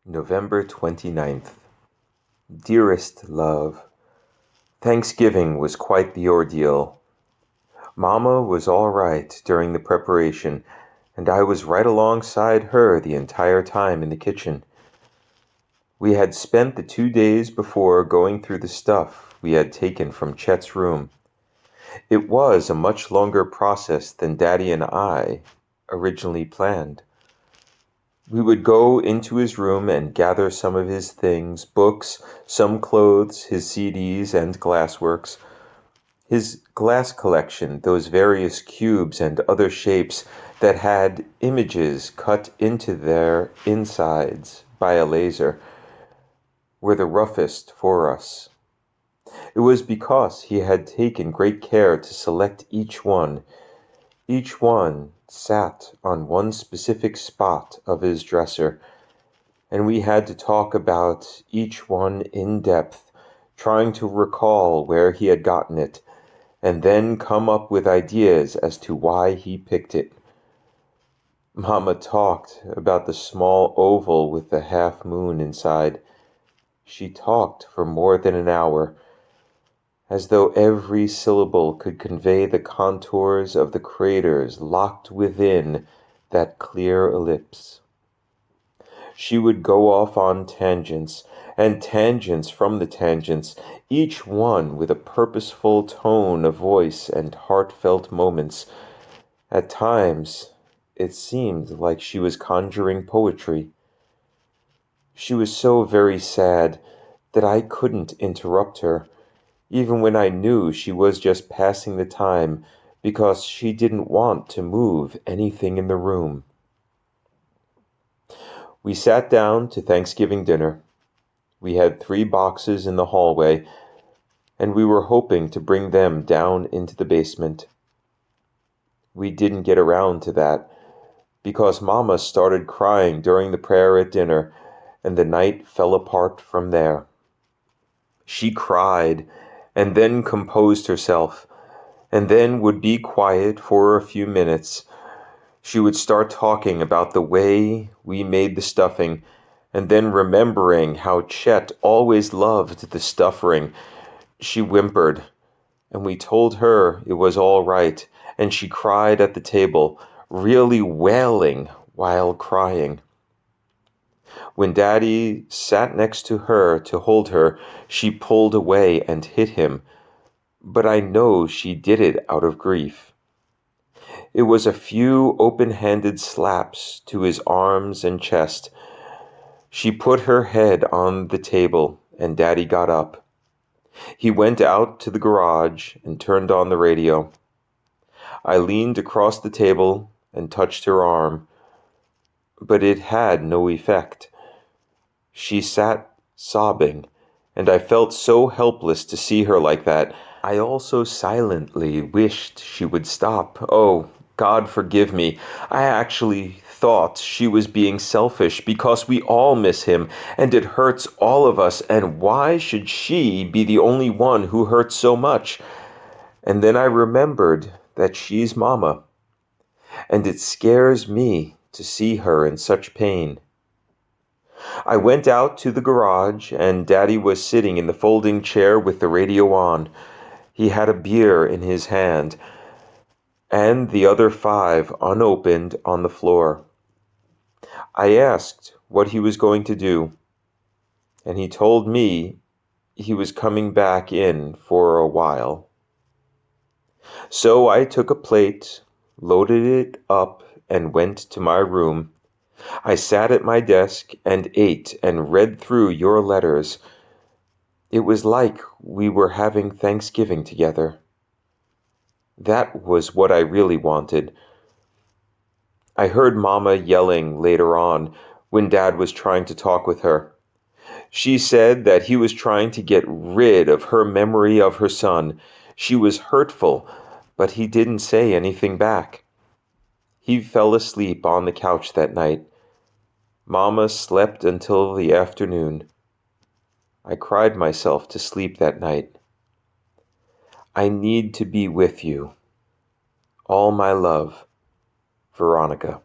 November 29th. Dearest love, Thanksgiving was quite the ordeal. Mama was all right during the preparation, and I was right alongside her the entire time in the kitchen. We had spent the 2 days before going through the stuff we had taken from Chet's room. It was a much longer process than Daddy and I originally planned. We would go into his room and gather some of his things, books, some clothes, his CDs and glassworks. His glass collection, those various cubes and other shapes that had images cut into their insides by a laser, were the roughest for us. It was because he had taken great care to select each one. Each one sat on one specific spot of his dresser, and we had to talk about each one in depth, trying to recall where he had gotten it, and then come up with ideas as to why he picked it. Mama talked about the small oval with the half moon inside. She talked for more than an hour, as though every syllable could convey the contours of the craters locked within that clear ellipse. She would go off on tangents, and tangents from the tangents, each one with a purposeful tone of voice and heartfelt moments. At times, it seemed like she was conjuring poetry. She was so very sad that I couldn't interrupt her, even when I knew she was just passing the time because she didn't want to move anything in the room. We sat down to Thanksgiving dinner. We had 3 boxes in the hallway, and we were hoping to bring them down into the basement. We didn't get around to that because Mama started crying during the prayer at dinner, and the night fell apart from there. She cried and then composed herself, and then would be quiet for a few minutes. She would start talking about the way we made the stuffing, and then remembering how Chet always loved the stuffing. She whimpered, and we told her it was all right, and she cried at the table, really wailing while crying. When Daddy sat next to her to hold her, she pulled away and hit him, but I know she did it out of grief. It was a few open-handed slaps to his arms and chest. She put her head on the table, and Daddy got up. He went out to the garage and turned on the radio. I leaned across the table and touched her arm, but it had no effect. She sat sobbing, and I felt so helpless to see her like that. I also silently wished she would stop. Oh, God forgive me. I actually thought she was being selfish because we all miss him, and it hurts all of us, and why should she be the only one who hurts so much? And then I remembered that she's Mama, and it scares me to see her in such pain. I went out to the garage, and Daddy was sitting in the folding chair with the radio on. He had a beer in his hand, and the other 5 unopened on the floor. I asked what he was going to do, and he told me he was coming back in for a while. So I took a plate, loaded it up, and went to my room. I sat at my desk and ate and read through your letters. It was like we were having Thanksgiving together. That was what I really wanted. I heard Mama yelling later on when Dad was trying to talk with her. She said that he was trying to get rid of her memory of her son. She was hurtful, but he didn't say anything back. He fell asleep on the couch that night. Mama slept until the afternoon. I cried myself to sleep that night. I need to be with you. All my love, Veronica.